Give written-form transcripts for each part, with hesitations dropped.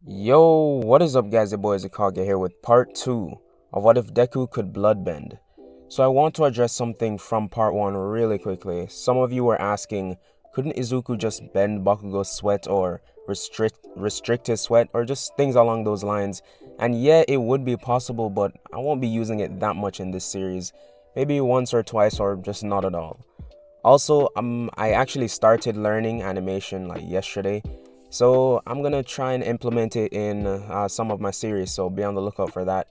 Yo, what is up guys, your boy IzuKage here with part 2 of What If Deku Could Bloodbend. So I want to address something from part 1 really quickly. Some of you were asking, couldn't Izuku just bend Bakugo's sweat or restrict his sweat or just things along those lines? And yeah, it would be possible, but I won't be using it that much in this series. Maybe once or twice or just not at all. Also, I actually started learning animation like yesterday. So I'm gonna try and implement it in some of my series, so be on the lookout for that.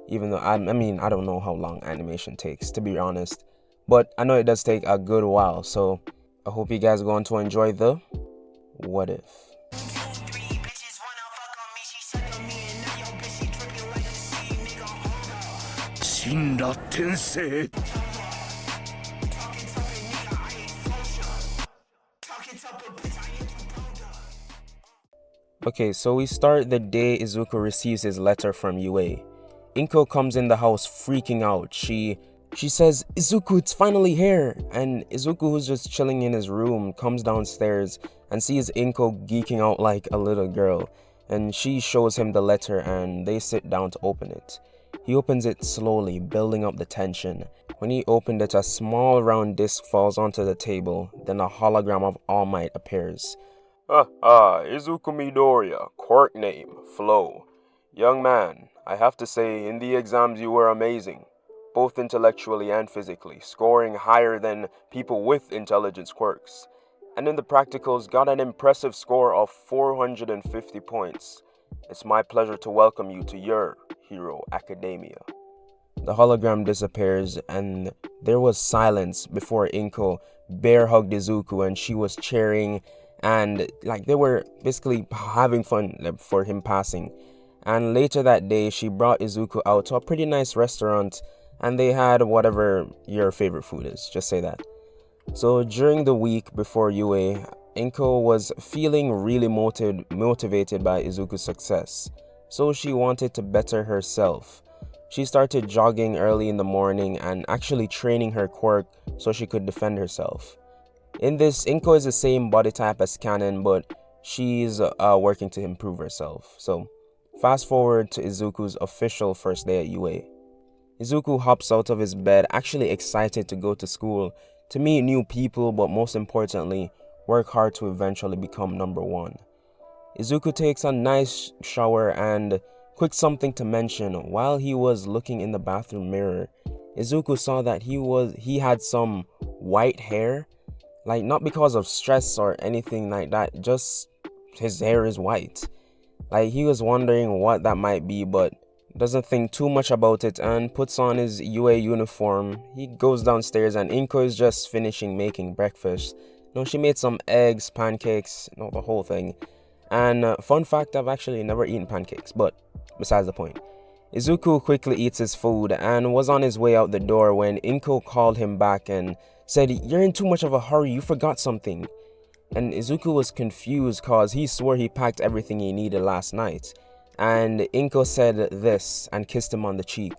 Even though I mean I don't know how long animation takes, to be honest, but I know it does take a good while. So I hope you guys are going to enjoy the What If. Okay, so we start the day Izuku receives his letter from UA. Inko comes in the house freaking out. She says, "Izuku, it's finally here!" And Izuku, who's just chilling in his room, comes downstairs and sees Inko geeking out like a little girl. And she shows him the letter and they sit down to open it. He opens it slowly, building up the tension. When he opened it, a small round disc falls onto the table, then a hologram of All Might appears. Izuku Midoriya, quirk name, Flo. Young man, I have to say, in the exams you were amazing, both intellectually and physically, scoring higher than people with intelligence quirks. And in the practicals, got an impressive score of 450 points. It's my pleasure to welcome you to your Hero Academia. The hologram disappears, and there was silence before Inko bear hugged Izuku and she was cheering. And like they were basically having fun for him passing. And later that day, she brought Izuku out to a pretty nice restaurant and they had whatever your favorite food is, just say that. So during the week before UA, Inko was feeling really motivated by Izuku's success. So she wanted to better herself. She started jogging early in the morning and actually training her quirk so she could defend herself. In this, Inko is the same body type as Canon, but she's working to improve herself. So, fast forward to Izuku's official first day at UA. Izuku hops out of his bed, actually excited to go to school, to meet new people, but most importantly, work hard to eventually become number one. Izuku takes a nice shower and, quick something to mention, while he was looking in the bathroom mirror, Izuku saw that he had some white hair. Like, not because of stress or anything like that, just his hair is white. Like, he was wondering what that might be, but doesn't think too much about it and puts on his UA uniform. He goes downstairs and Inko is just finishing making breakfast. No, she made some eggs, pancakes, the whole thing. And fun fact, I've actually never eaten pancakes, but besides the point. Izuku quickly eats his food and was on his way out the door when Inko called him back and said, "You're in too much of a hurry, you forgot something." And Izuku was confused cause he swore he packed everything he needed last night. And Inko said this and kissed him on the cheek.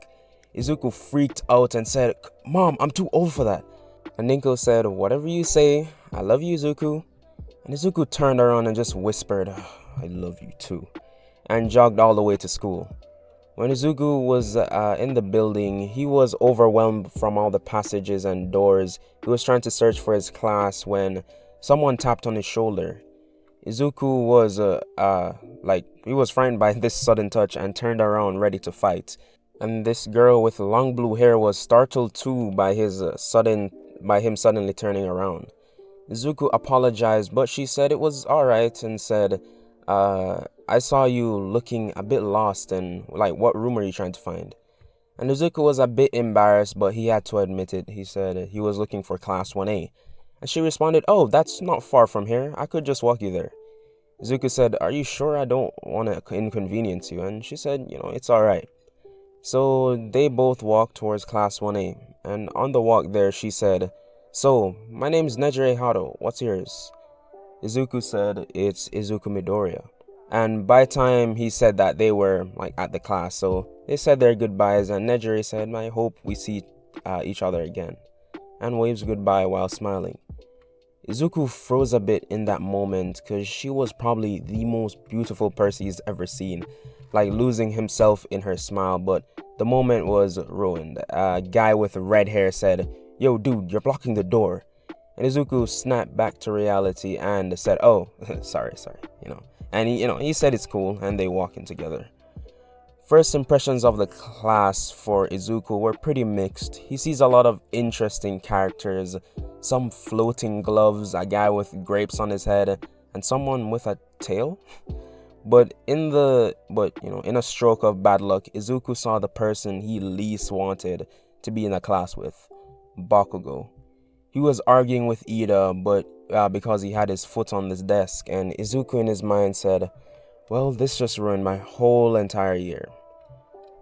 Izuku freaked out and said, "Mom, I'm too old for that." And Inko said, "Whatever you say, I love you, Izuku." And Izuku turned around and just whispered, "I love you too," and jogged all the way to school. When Izuku was in the building, he was overwhelmed from all the passages and doors. He was trying to search for his class when someone tapped on his shoulder. Izuku was he was frightened by this sudden touch and turned around ready to fight. And this girl with long blue hair was startled too by him suddenly turning around. Izuku apologized, but she said it was alright and said, "I saw you looking a bit lost and what room are you trying to find?" And Izuku was a bit embarrassed, but he had to admit it. He said he was looking for class 1A. And she responded, "Oh, that's not far from here. I could just walk you there." Izuku said, "Are you sure? I don't want to inconvenience you." And she said, "It's alright." So they both walked towards class 1A. And on the walk there, she said, "So, my name's Nejire Hado. What's yours?" Izuku said, "It's Izuku Midoriya." And by time he said that, they were at the class, so they said their goodbyes and Nejire said, "I hope we see each other again," and waves goodbye while smiling. Izuku froze a bit in that moment because she was probably the most beautiful person he's ever seen, like losing himself in her smile, but the moment was ruined. A guy with red hair said, "Yo dude, you're blocking the door." And Izuku snapped back to reality and said, "Oh, sorry, And he said it's cool, and they walk in together. First impressions of the class for Izuku were pretty mixed. He sees a lot of interesting characters, some floating gloves, a guy with grapes on his head, and someone with a tail. But in a stroke of bad luck, Izuku saw the person he least wanted to be in a class with, Bakugo. He was arguing with Ida, but because he had his foot on this desk, and Izuku in his mind said, "Well, this just ruined my whole entire year."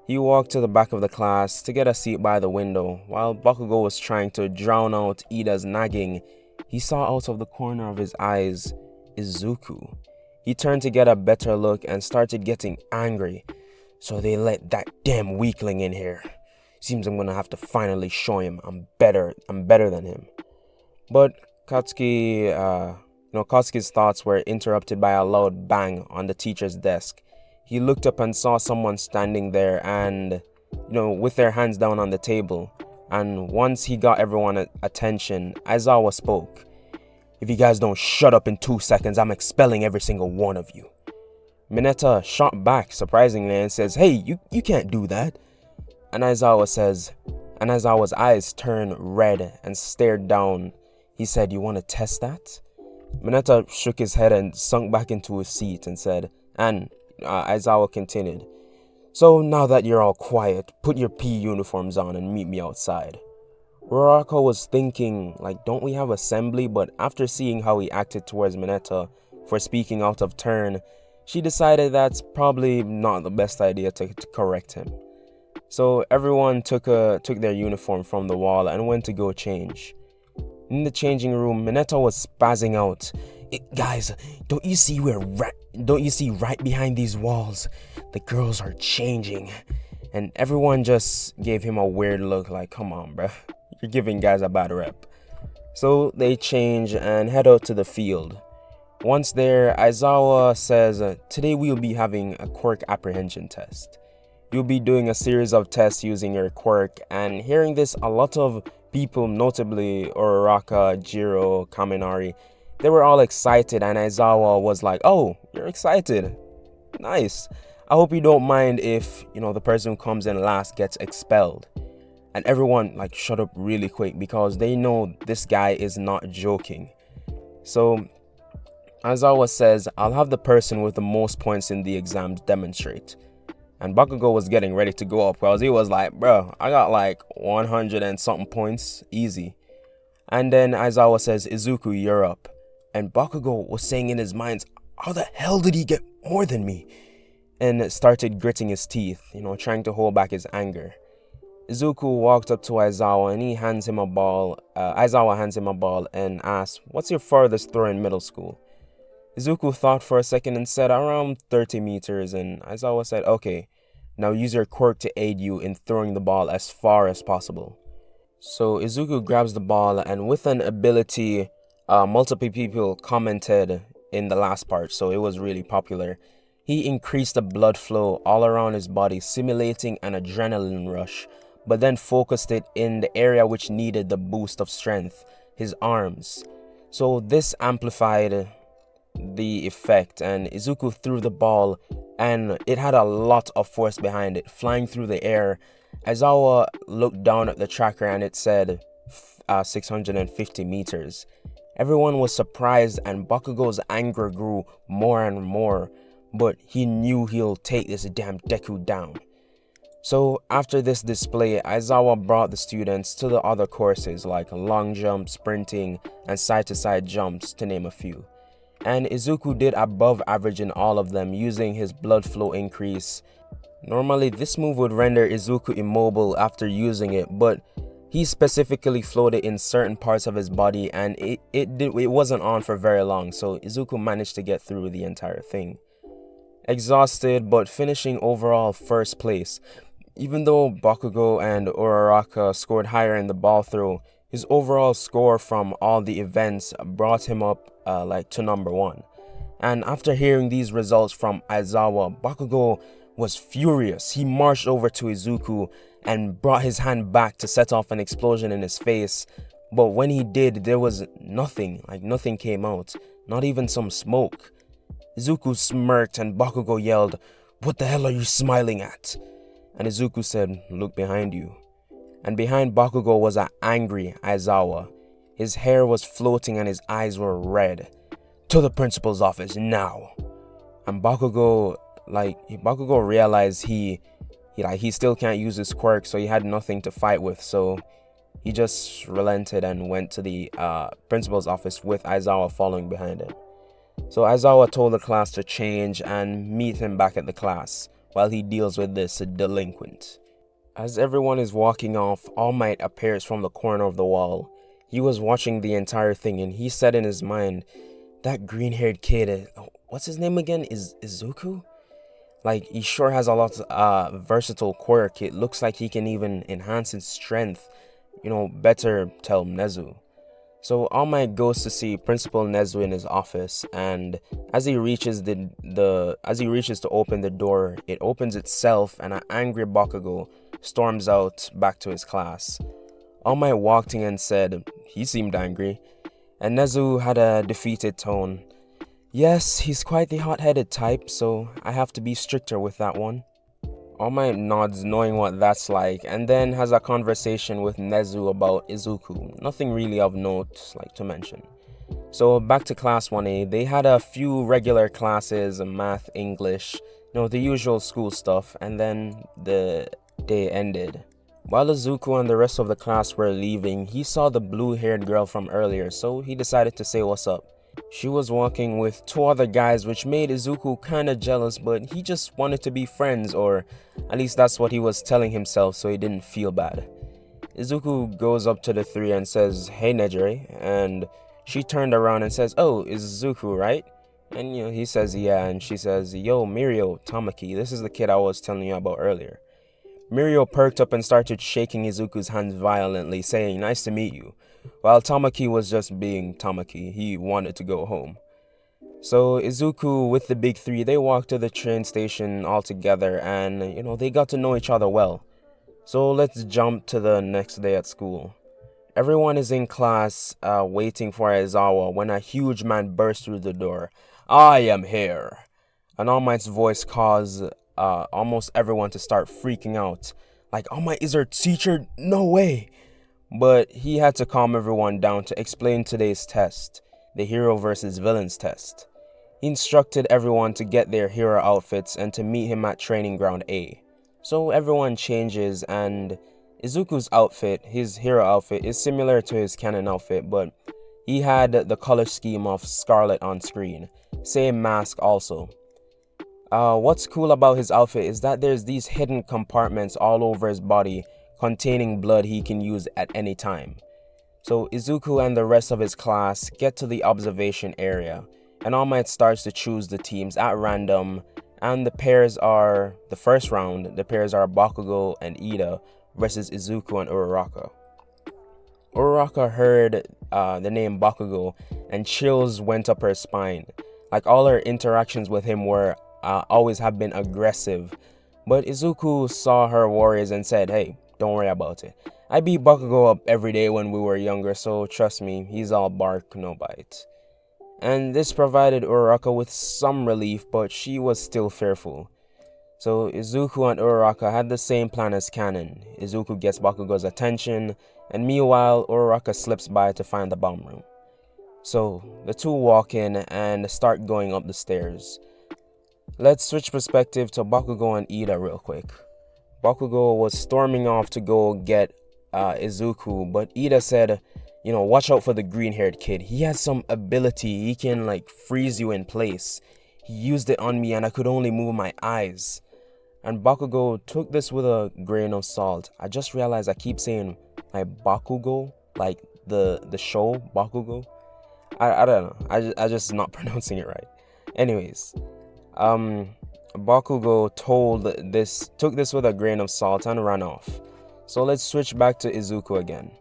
He walked to the back of the class to get a seat by the window. While Bakugo was trying to drown out Ida's nagging, he saw out of the corner of his eyes Izuku. He turned to get a better look and started getting angry. "So they let that damn weakling in here. Seems I'm gonna have to finally show him I'm better than him." But Katsuki's thoughts were interrupted by a loud bang on the teacher's desk. He looked up and saw someone standing there and, with their hands down on the table. And once he got everyone's attention, Aizawa spoke. "If you guys don't shut up in 2 seconds, I'm expelling every single one of you." Mineta shot back surprisingly and says, "Hey, you can't do that." And Aizawa's eyes turned red and stared down. He said, "You want to test that?" Mineta shook his head and sunk back into his seat and said, Aizawa continued, "So now that you're all quiet, put your PE uniforms on and meet me outside." Uraraka was thinking, don't we have assembly? But after seeing how he acted towards Mineta for speaking out of turn, she decided that's probably not the best idea to correct him. So everyone took their uniform from the wall and went to go change. In the changing room, Mineta was spazzing out. "Guys, don't you see right behind these walls? The girls are changing." And everyone just gave him a weird look like, "Come on, bruh. You're giving guys a bad rep." So they change and head out to the field. Once there, Aizawa says, "Today we'll be having a quirk apprehension test. You'll be doing a series of tests using your quirk." And hearing this, a lot of people, notably Uraraka, Jiro, Kaminari, they were all excited, and Aizawa was like, "Oh, you're excited? Nice. I hope you don't mind if, the person who comes in last gets expelled." And everyone shut up really quick because they know this guy is not joking. So Aizawa says, "I'll have the person with the most points in the exams demonstrate." And Bakugo was getting ready to go up because he was like, "Bro, I got 100 and something points, easy." And then Aizawa says, "Izuku, you're up." And Bakugo was saying in his mind, "How the hell did he get more than me?" And started gritting his teeth, trying to hold back his anger. Izuku walked up to Aizawa and he hands him a ball. Aizawa hands him a ball and asks, "What's your farthest throw in middle school?" Izuku thought for a second and said, "Around 30 meters. And Aizawa said, "Okay, now use your quirk to aid you in throwing the ball as far as possible." So Izuku grabs the ball, and with an ability multiple people commented in the last part, so it was really popular, he increased the blood flow all around his body, simulating an adrenaline rush, but then focused it in the area which needed the boost of strength, his arms. So this amplified the effect, and Izuku threw the ball, and it had a lot of force behind it, flying through the air. Aizawa looked down at the tracker and it said 650 meters. Everyone was surprised, and Bakugo's anger grew more and more, but he knew he'll take this damn Deku down. So after this display, Aizawa brought the students to the other courses like long jump, sprinting, and side-to-side jumps, to name a few. And Izuku did above average in all of them, using his blood flow increase. Normally this move would render Izuku immobile after using it, but he specifically flowed it in certain parts of his body, and it wasn't on for very long, so Izuku managed to get through the entire thing. Exhausted, but finishing overall first place. Even though Bakugo and Uraraka scored higher in the ball throw, His overall score from all the events brought him up to number 1. And after hearing these results from Aizawa, Bakugo was furious. He marched over to Izuku and brought his hand back to set off an explosion in his face. But when he did, there was nothing, nothing came out, not even some smoke. Izuku smirked and Bakugo yelled, "What the hell are you smiling at?" And Izuku said, "Look behind you." And behind Bakugo was an angry Aizawa. His hair was floating and his eyes were red. "To the principal's office now." And Bakugo realized he still can't use his quirk, so he had nothing to fight with, so he just relented and went to the principal's office with Aizawa following behind him. So Aizawa told the class to change and meet him back at the class while he deals with this delinquent. As everyone is walking off, All Might appears from the corner of the wall. He was watching the entire thing and he said in his mind, "That green-haired kid, what's his name again? Izuku? He sure has a lot of versatile quirk. It looks like he can even enhance his strength. Better tell Nezu." So All Might goes to see Principal Nezu in his office, and as he reaches to open the door, it opens itself and an angry Bakugo storms out back to his class. All Might walked in and said he seemed angry, and Nezu had a defeated tone. "Yes, he's quite the hot-headed type, so I have to be stricter with that one." All Might nods, knowing what that's like, and then has a conversation with Nezu about Izuku. Nothing really of note, to mention. So back to class 1A, they had a few regular classes, math, English, the usual school stuff, and then the day ended. While Izuku and the rest of the class were leaving, he saw the blue-haired girl from earlier, so he decided to say what's up. She was walking with 2 other guys, which made Izuku kinda jealous, but he just wanted to be friends, or at least that's what he was telling himself, so he didn't feel bad. Izuku goes up to the 3 and says, "Hey Nejire," and she turned around and says, "Oh, Izuku, right?" And he says, "Yeah," and she says, "Yo, Mirio, Tamaki, this is the kid I was telling you about earlier." Mirio perked up and started shaking Izuku's hands violently, saying, "Nice to meet you," while Tamaki was just being Tamaki. He wanted to go home. So Izuku with the big 3, they walked to the train station all together and, they got to know each other well. So let's jump to the next day at school. Everyone is in class waiting for Aizawa when a huge man bursts through the door. "I am here." And All Might's voice caused almost everyone to start freaking out. All Might is our teacher? No way! But he had to calm everyone down to explain today's test, the hero versus villains test. He instructed everyone to get their hero outfits and to meet him at Training Ground A. So everyone changes, and Izuku's outfit, his hero outfit, is similar to his canon outfit, but he had the color scheme of Scarlet on screen. Same mask also. What's cool about his outfit is that there's these hidden compartments all over his body containing blood he can use at any time. So Izuku and the rest of his class get to the observation area, and All Might starts to choose the teams at random, and the first round, the pairs are Bakugo and Ida versus Izuku and Uraraka. Uraraka heard the name Bakugo and chills went up her spine. All her interactions with him were always have been aggressive, but Izuku saw her worries and said, "Hey, don't worry about it. I beat Bakugo up every day when we were younger, so trust me, he's all bark, no bite." And this provided Uraraka with some relief, but she was still fearful. So Izuku and Uraraka had the same plan as canon. Izuku gets Bakugo's attention, and meanwhile, Uraraka slips by to find the bomb room. So the 2 walk in and start going up the stairs. Let's switch perspective to Bakugo and Ida real quick. Bakugo was storming off to go get Izuku, but Ida said, "Watch out for the green-haired kid. He has some ability. He can freeze you in place. He used it on me and I could only move my eyes." And Bakugo took this with a grain of salt. I just realized I keep saying Bakugo, the show Bakugo. I don't know. I just not pronouncing it right. Anyways, Bakugo took this with a grain of salt and ran off. So let's switch back to Izuku again.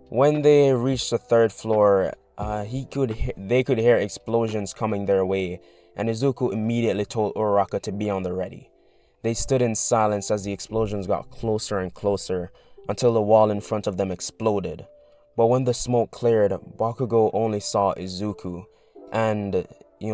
When they reached the third floor, they could hear explosions coming their way, and Izuku immediately told Uraraka to be on the ready. They stood in silence as the explosions got closer and closer until the wall in front of them exploded. But when the smoke cleared, Bakugo only saw Izuku and,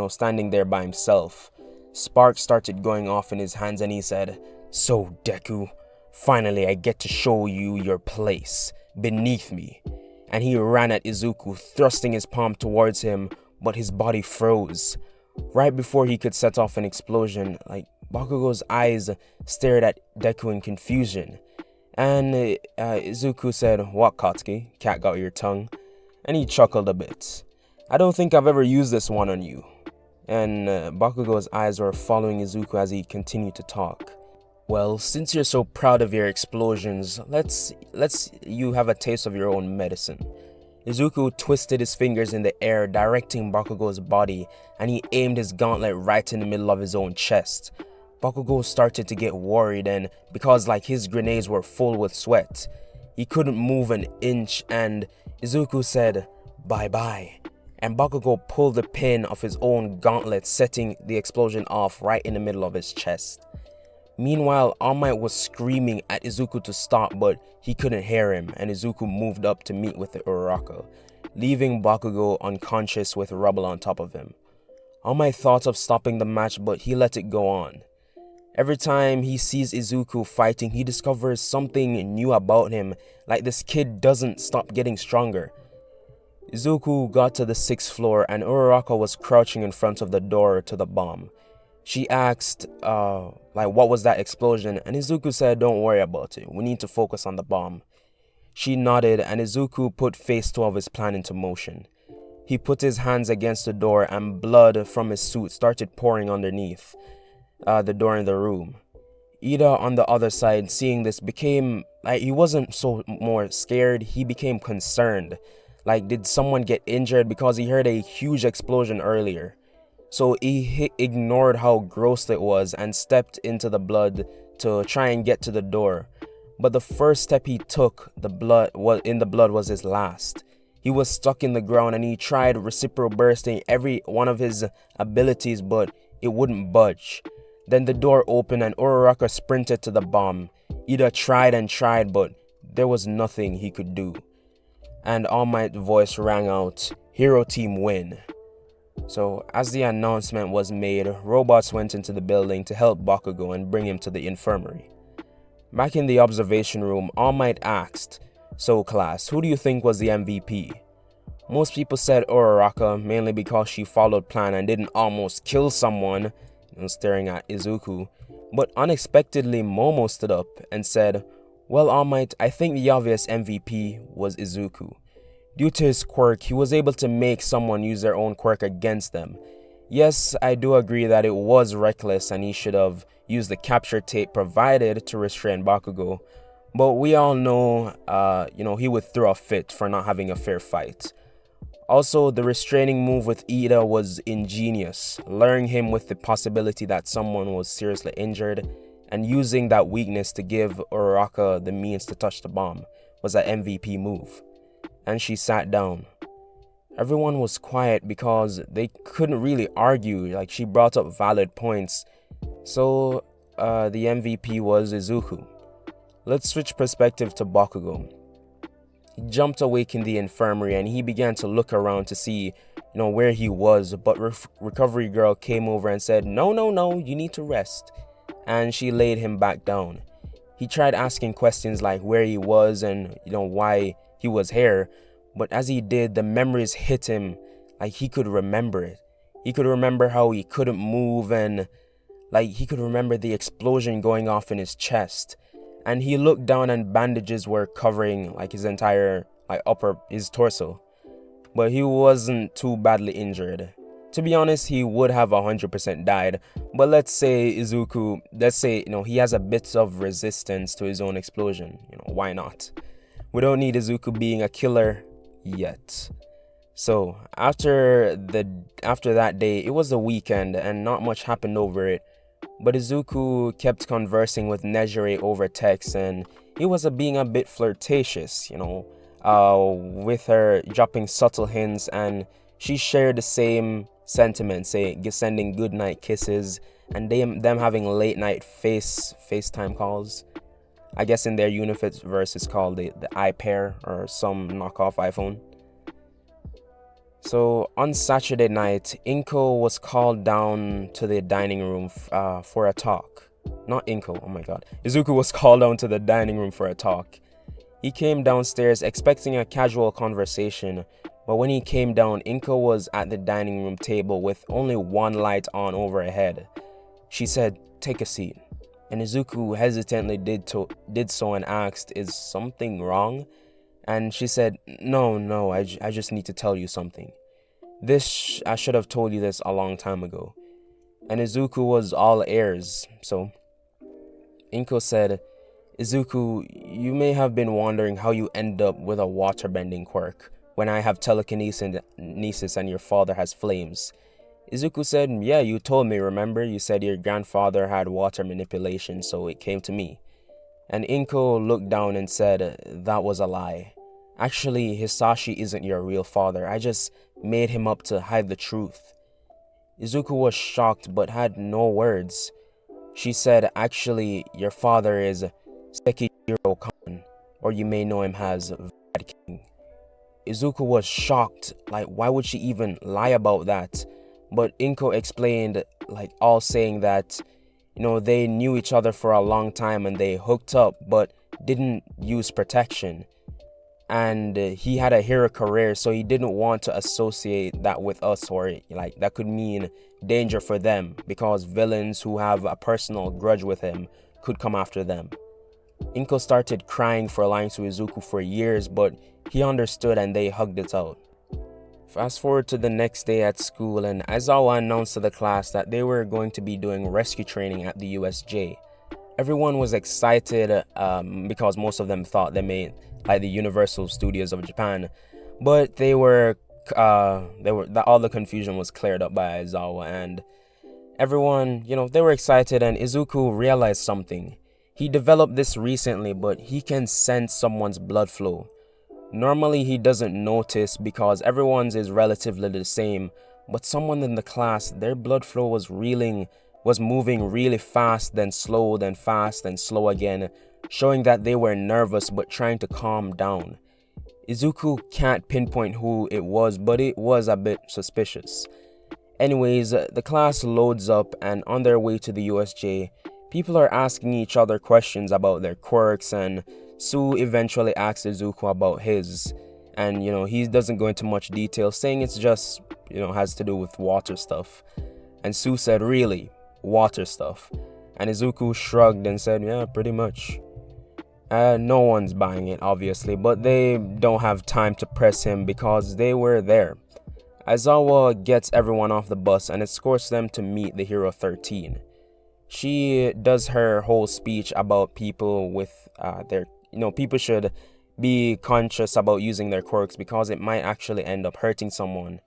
standing there by himself. Sparks started going off in his hands and he said, "So, Deku, finally I get to show you your place, beneath me." And he ran at Izuku, thrusting his palm towards him, but his body froze. Right before he could set off an explosion, Bakugo's eyes stared at Deku in confusion. And Izuku said, "What, Katsuki? Cat got your tongue?" And he chuckled a bit. "I don't think I've ever used this one on you." And Bakugo's eyes were following Izuku as he continued to talk. "Well, since you're so proud of your explosions, let's you have a taste of your own medicine." Izuku twisted his fingers in the air, directing Bakugo's body, and he aimed his gauntlet right in the middle of his own chest. Bakugo started to get worried, and because his grenades were full with sweat, he couldn't move an inch, and Izuku said, "Bye-bye." And Bakugo pulled the pin of his own gauntlet, setting the explosion off right in the middle of his chest. Meanwhile, All Might was screaming at Izuku to stop, but he couldn't hear him, and Izuku moved up to meet with the Uraraka, leaving Bakugo unconscious with rubble on top of him. All Might thought of stopping the match, but he let it go on. Every time he sees Izuku fighting, he discovers something new about him, like this kid doesn't stop getting stronger. Izuku got to the 6th floor and Uraraka was crouching in front of the door to the bomb. She asked, what was that explosion? And Izuku said, "Don't worry about it. We need to focus on the bomb." She nodded and Izuku put phase 2 of his plan into motion. He put his hands against the door and blood from his suit started pouring underneath the door in the room. Ida on the other side, seeing this, became, he wasn't so more scared, he became concerned. Did someone get injured? Because he heard a huge explosion earlier. So he ignored how gross it was and stepped into the blood to try and get to the door. But the first step he took, the blood was his last. He was stuck in the ground and he tried reciprocal bursting every one of his abilities, but it wouldn't budge. Then the door opened and Uraraka sprinted to the bomb. Ida tried and tried, but there was nothing he could do. And All Might's voice rang out, "Hero Team win." So as the announcement was made, robots went into the building to help Bakugo and bring him to the infirmary. Back in the observation room, All Might asked, "So class, who do you think was the MVP?" Most people said Uraraka, mainly because she followed plan and didn't almost kill someone, staring at Izuku. But unexpectedly, Momo stood up and said, "Well, All Might, I think the obvious MVP was Izuku. Due to his quirk, he was able to make someone use their own quirk against them. Yes, I do agree that it was reckless and he should have used the capture tape provided to restrain Bakugo, but we all know, he would throw a fit for not having a fair fight. Also, the restraining move with Ida was ingenious, luring him with the possibility that someone was seriously injured, and using that weakness to give Uraraka the means to touch the bomb was an MVP move." And she sat down. Everyone was quiet because they couldn't really argue, she brought up valid points. So, the MVP was Izuku. Let's switch perspective to Bakugo. He jumped awake in the infirmary and he began to look around to see, where he was, but Recovery Girl came over and said, No, you need to rest." And she laid him back down. He tried asking questions like where he was and, why he was here, but as he did, the memories hit him he could remember it. He could remember how he couldn't move and he could remember the explosion going off in his chest. And he looked down and bandages were covering his entire his torso. But he wasn't too badly injured. To be honest, he would have 100% died. But let's say Izuku, he has a bit of resistance to his own explosion. Why not? We don't need Izuku being a killer yet. So after that day, it was the weekend and not much happened over it. But Izuku kept conversing with Nejire over text and he was being a bit flirtatious, with her dropping subtle hints, and she shared the same sentiment, sending goodnight kisses, and them having late night FaceTime calls. I guess in their universe it's called the iPair or some knockoff iPhone. So on Saturday night, Inko was called down to the dining room for a talk. Not Inko, oh my god. Izuku was called down to the dining room for a talk. He came downstairs expecting a casual conversation, but when he came down, Inko was at the dining room table with only one light on over her head. She said, "Take a seat." And Izuku hesitantly did so and asked, "Is something wrong?" And she said, No, I just need to tell you something. I should have told you this a long time ago." And Izuku was all ears, so Inko said, "Izuku, you may have been wondering how you end up with a waterbending quirk when I have telekinesis and your father has flames." Izuku said, "Yeah, you told me, remember? You said your grandfather had water manipulation, so it came to me." And Inko looked down and said, "That was a lie. Actually, Hisashi isn't your real father. I just made him up to hide the truth." Izuku was shocked but had no words. She said, "Actually, your father is Sekijiro-kan, or you may know him as Bad King." Izuku was shocked, like why would she even lie about that? But Inko explained, like all saying that, they knew each other for a long time and they hooked up but didn't use protection. And he had a hero career, so he didn't want to associate that with us, or like that could mean danger for them because villains who have a personal grudge with him could come after them. Inko started crying for lying to Izuku for years, but he understood and they hugged it out. Fast forward to the next day at school, and Aizawa announced to the class that they were going to be doing rescue training at the USJ. Everyone was excited because most of them thought they made like the Universal Studios of Japan, but all the confusion was cleared up by Aizawa, and everyone, they were excited, and Izuku realized something. He developed this recently, but he can sense someone's blood flow. Normally he doesn't notice because everyone's is relatively the same, but someone in the class, their blood flow was moving really fast, then slow, then fast, then slow again, showing that they were nervous but trying to calm down. Izuku can't pinpoint who it was, but it was a bit suspicious. Anyways, the class loads up, and on their way to the USJ, people are asking each other questions about their quirks, and Sue eventually asks Izuku about his, and he doesn't go into much detail, saying it's just has to do with water stuff. And Sue said, "Really? Water stuff?" And Izuku shrugged and said, "Yeah, pretty much." No one's buying it, obviously, but they don't have time to press him because they were there. Aizawa gets everyone off the bus and escorts them to meet the Hero 13. She does her whole speech about people with people should be conscious about using their quirks because it might actually end up hurting someone.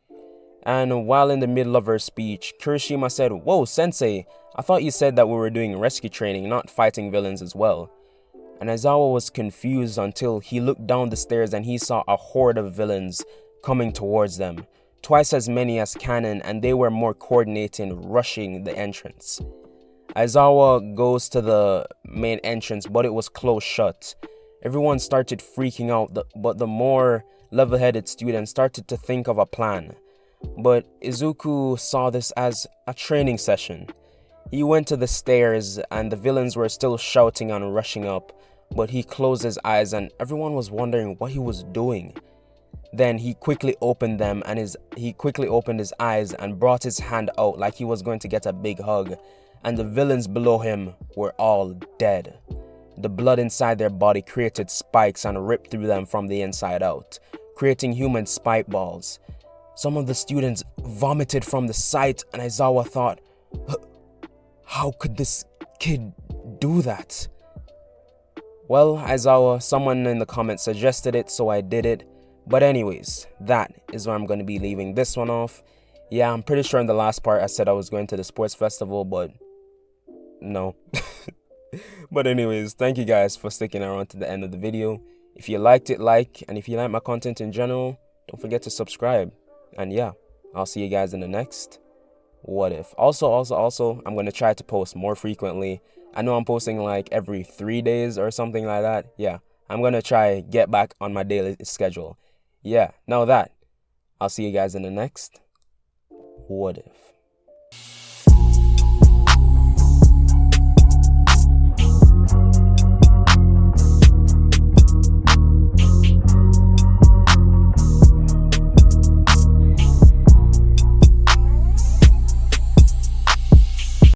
And while in the middle of her speech, Kirishima said, "Whoa, sensei, I thought you said that we were doing rescue training, not fighting villains as well." And Aizawa was confused until he looked down the stairs and he saw a horde of villains coming towards them, twice as many as Canon, and they were more coordinated, rushing the entrance. Aizawa goes to the main entrance, but it was closed shut. Everyone started freaking out, but the more level-headed students started to think of a plan. But Izuku saw this as a training session. He went to the stairs, and the villains were still shouting and rushing up, but he closed his eyes, and everyone was wondering what he was doing. Then he quickly opened his eyes and brought his hand out like he was going to get a big hug, and the villains below him were all dead. The blood inside their body created spikes and ripped through them from the inside out, creating human spike balls. Some of the students vomited from the sight, and Aizawa thought, how could this kid do that? Well, Aizawa, someone in the comments suggested it, so I did it. But anyways, that is where I'm going to be leaving this one off. Yeah, I'm pretty sure in the last part I said I was going to the sports festival, but no. But anyways, thank you guys for sticking around to the end of the video. If you liked it, like, and if you like my content in general, don't forget to subscribe. And yeah, I'll see you guys in the next What If. Also, I'm going to try to post more frequently. I know I'm posting like every 3 days or something like that. Yeah, I'm going to try get back on my daily schedule. Yeah, now that, I'll see you guys in the next What If.